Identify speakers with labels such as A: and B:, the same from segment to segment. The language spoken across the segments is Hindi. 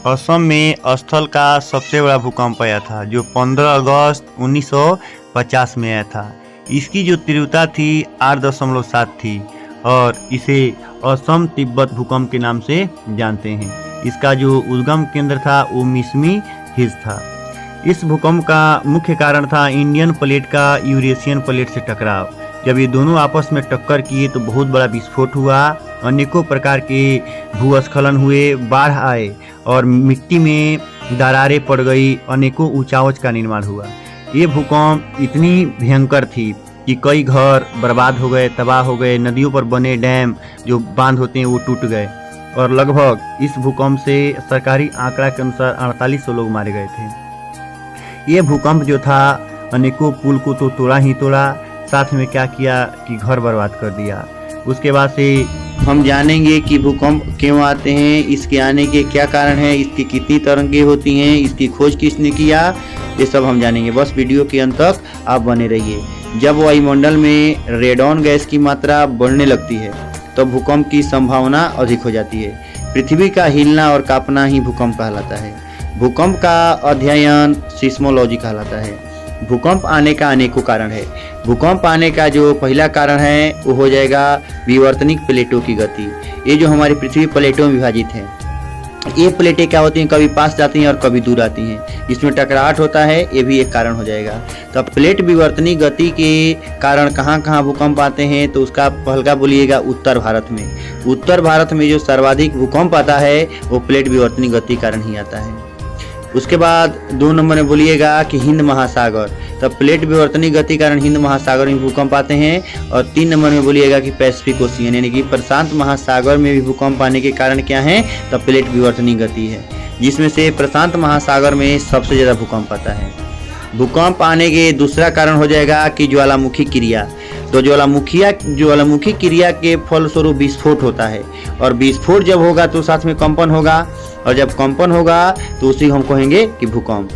A: असम में स्थल का सबसे बड़ा भूकंप आया था जो 15 अगस्त 1950 में आया था। इसकी जो तीव्रता थी 8.7 थी और इसे असम तिब्बत भूकंप के नाम से जानते हैं। इसका जो उद्गम केंद्र था वो मिसमी हिल्स था। इस भूकंप का मुख्य कारण था इंडियन प्लेट का यूरेशियन प्लेट से टकराव। जब ये दोनों आपस में टक्कर किए तो बहुत बड़ा विस्फोट हुआ, अनेकों प्रकार के भूस्खलन हुए, बाढ़ आए और मिट्टी में दरारें पड़ गई, अनेकों ऊंचावच का निर्माण हुआ। ये भूकंप इतनी भयंकर थी कि कई घर बर्बाद हो गए, तबाह हो गए, नदियों पर बने डैम जो बांध होते हैं वो टूट गए और लगभग इस भूकंप से सरकारी आंकड़ा के अनुसार 4800 लोग मारे गए थे। ये भूकंप जो था अनेकों पुल को तो तोड़ा ही तोड़ा, साथ में क्या किया कि घर बर्बाद कर दिया। उसके बाद से हम जानेंगे कि भूकंप क्यों आते हैं, इसके आने के क्या कारण हैं, इसकी कितनी तरंगें होती हैं, इसकी खोज किसने किया, ये सब हम जानेंगे। बस वीडियो के अंत तक आप बने रहिए। जब वायुमंडल में रेडॉन गैस की मात्रा बढ़ने लगती है तो भूकंप की संभावना अधिक हो जाती है। पृथ्वी का हिलना और कांपना ही भूकंप कहलाता है। भूकंप का अध्ययन सिस्मोलॉजी कहलाता है। भूकंप आने का अनेकों कारण है। भूकंप आने का जो पहला कारण है वो हो जाएगा विवर्तनिक प्लेटों की गति। ये जो हमारी पृथ्वी प्लेटों में विभाजित है, ये प्लेटें क्या होती हैं, कभी पास जाती हैं और कभी दूर आती हैं, इसमें टकराहट होता है, ये भी एक कारण हो जाएगा। तो प्लेट विवर्तनिक गति के कारण कहाँ कहाँ भूकंप आते हैं, तो उसका पहलका बोलिएगा उत्तर भारत में। उत्तर भारत में जो सर्वाधिक भूकंप आता है वो प्लेट विवर्तनिक गति कारण ही आता है। उसके बाद 2 नंबर में बोलिएगा कि हिंद महासागर, तब प्लेट विवर्तनिक गति कारण हिंद महासागर में भूकंप आते हैं। और 3 नंबर में बोलिएगा कि पैसिफिक ओशियन यानी कि प्रशांत महासागर में भी भूकंप आने के कारण क्या है, तब प्लेट विवर्तनिक गति है, जिसमें से प्रशांत महासागर में सबसे ज़्यादा भूकंप आता है। भूकंप आने के दूसरा कारण हो जाएगा कि ज्वालामुखी क्रिया। तो ज्वालामुखी क्रिया के फलस्वरूप विस्फोट होता है और विस्फोट जब होगा तो साथ में कंपन होगा और जब कंपन होगा तो उसी हम कहेंगे कि भूकंप।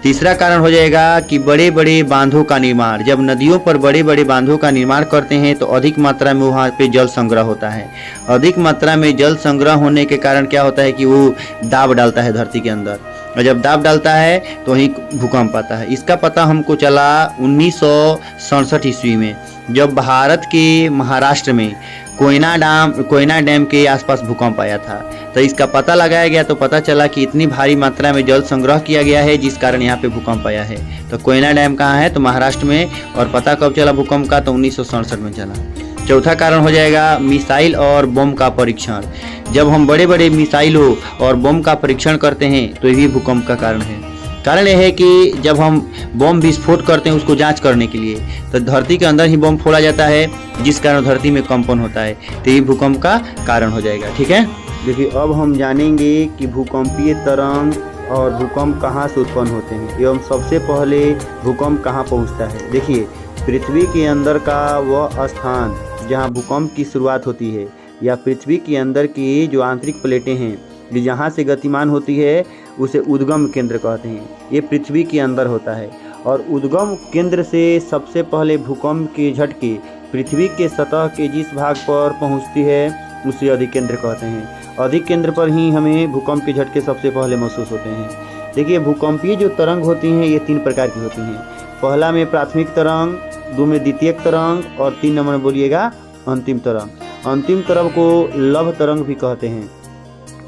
A: तीसरा कारण हो जाएगा कि बड़े बड़े बांधों का निर्माण। जब नदियों पर बड़े बड़े बांधों का निर्माण करते हैं तो अधिक मात्रा में वहाँ पे जल संग्रह होता है। अधिक मात्रा में जल संग्रह होने के कारण क्या होता है कि वो दाब डालता है धरती के अंदर, और जब दाब डालता है तो वहीं भूकंप आता है। इसका पता हमको चला 1967 ईस्वी में, जब भारत के महाराष्ट्र में कोयना डैम के आसपास भूकंप आया था। तो इसका पता लगाया गया तो पता चला कि इतनी भारी मात्रा में जल संग्रह किया गया है जिस कारण यहाँ पे भूकंप आया है। तो कोयना डैम कहाँ है, तो महाराष्ट्र में। और पता कब चला भूकंप का, तो 1967 में चला। चौथा कारण हो जाएगा मिसाइल और बम का परीक्षण। जब हम बड़े बड़े मिसाइलों और बम का परीक्षण करते हैं तो यही भूकंप का कारण है। कारण यह है कि जब हम बम विस्फोट करते हैं उसको जांच करने के लिए, तो धरती के अंदर ही बम फोड़ा जाता है जिस कारण धरती में कंपन होता है, तो ये भूकंप का कारण हो जाएगा। ठीक है, देखिए अब हम जानेंगे कि भूकंपीय तरंग और भूकंप कहाँ से उत्पन्न होते हैं एवं सबसे पहले भूकंप कहाँ पहुँचता है। देखिए, पृथ्वी के अंदर का वह स्थान जहाँ भूकंप की शुरुआत होती है या पृथ्वी के अंदर की जो आंतरिक प्लेटें हैं जो जहाँ से गतिमान होती है उसे उद्गम केंद्र कहते हैं। ये पृथ्वी के अंदर होता है और उद्गम केंद्र से सबसे पहले भूकंप के झटके पृथ्वी के सतह के जिस भाग पर पहुंचती है उसे अधिकेंद्र कहते हैं। अधिकेंद्र पर ही हमें भूकंप के झटके सबसे पहले महसूस होते हैं। देखिए, भूकंपीय जो तरंग होती हैं ये 3 प्रकार की होती हैं। पहला में प्राथमिक तरंग, 2 में द्वितीयक तरंग और 3 नंबर में बोलिएगा अंतिम तरंग। अंतिम तरंग को लव तरंग भी कहते हैं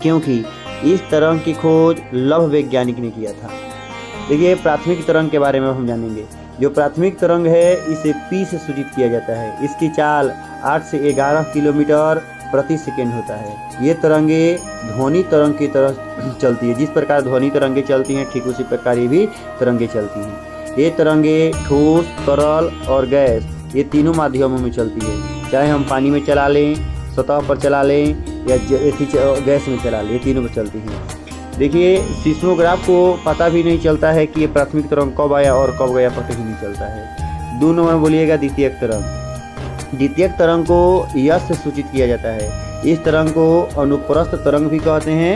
A: क्योंकि इस तरंग की खोज लव वैज्ञानिक ने किया था। देखिए, प्राथमिक तरंग के बारे में हम जानेंगे। जो प्राथमिक तरंग है इसे पी से सूचित किया जाता है। इसकी चाल 8 से 11 किलोमीटर प्रति सेकेंड होता है। ये तरंगे ध्वनि तरंग की तरह चलती है। जिस प्रकार ध्वनि तरंगे चलती हैं ठीक उसी प्रकार ये भी तरंगे चलती हैं। ये तरंगे ठोस, तरल और गैस ये तीनों माध्यमों में चलती है। चाहे हम पानी में चला लें, सतह पर चला लें या गैस में चला लें, ये तीनों में चलती हैं। देखिए, सिस्मोग्राफ को पता भी नहीं चलता है कि ये प्राथमिक तरंग कब आया और कब गया, पता ही नहीं चलता है। 2 नंबर बोलिएगा द्वितीयक तरंग। द्वितीयक तरंग को यश से सूचित किया जाता है। इस तरंग को अनुप्रस्थ तरंग भी कहते हैं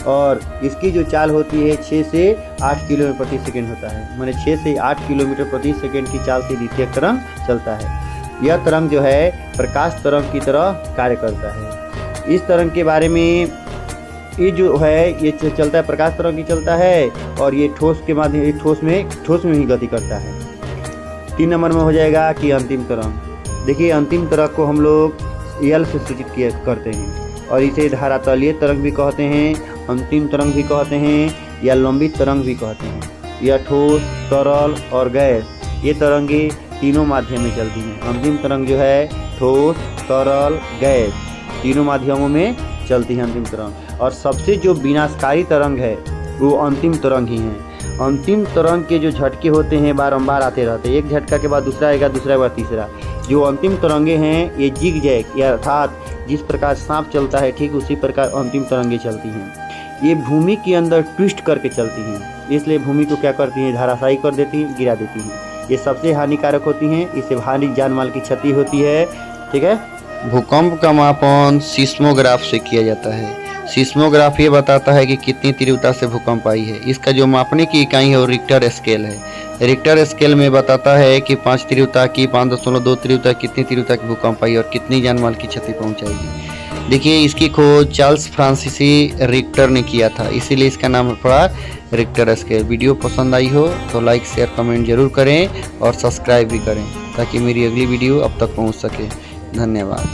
A: और इसकी जो चाल होती है 6 से 8 किलोमीटर प्रति सेकेंड होता है। माने 6 से 8 किलोमीटर प्रति सेकेंड की चाल से द्वितीयक तरंग चलता है। यह तरंग जो है प्रकाश तरंग की तरह कार्य करता है। इस तरंग के बारे में ये जो है ये चलता है प्रकाश तरंग भी चलता है, और ये ठोस के माध्यम ठोस में ही गति करता है। 3 नंबर में हो जाएगा कि अंतिम तरंग। देखिए अंतिम तरंग को हम लोग यल से सूचित करते हैं, और इसे धारातलीय तरंग भी कहते हैं, अंतिम तरंग भी कहते हैं, या लंबित तरंग भी कहते हैं। यह ठोस, तरल और गैस ये तरंगे तीनों माध्यम में चलती हैं। अंतिम तरंग जो है ठोस, तरल, गैस तीनों माध्यमों में चलती है अंतिम तरंग। और सबसे जो विनाशकारी तरंग है वो अंतिम तरंग ही है। अंतिम तरंग के जो झटके होते हैं बारंबार आते रहते हैं, एक झटका के बाद दूसरा आएगा, दूसरा के बाद तीसरा। जो अंतिम तरंगे हैं ये जिग जैग, या अर्थात जिस प्रकार सांप चलता है ठीक उसी प्रकार अंतिम तरंगे चलती हैं। ये भूमि के अंदर ट्विस्ट करके चलती हैं, इसलिए भूमि को क्या करती हैं, धाराशायी कर देती हैं, गिरा देती हैं। ये सबसे हानिकारक होती हैं, इससे भारी जान माल की क्षति होती है। ठीक है। भूकंप का मापन सिस्मोग्राफ से किया जाता है। सिस्मोग्राफ ये बताता है कि कितनी तीव्रता से भूकंप आई है। इसका जो मापने की इकाई है वो रिक्टर स्केल है। रिक्टर स्केल में बताता है कि 5 तीव्रता की, 5.2 तीव्रता, कितनी तीव्रता की भूकंप आई और कितनी जान माल की क्षति पहुंचाएगी। देखिए इसकी खोज चार्ल्स फ्रांसीसी रिक्टर ने किया था, इसीलिए इसका नाम पड़ा रिक्टर स्केल। वीडियो पसंद आई हो तो लाइक, शेयर, कमेंट जरूर करें और सब्सक्राइब भी करें ताकि मेरी अगली वीडियो अब तक पहुंच सके। धन्यवाद।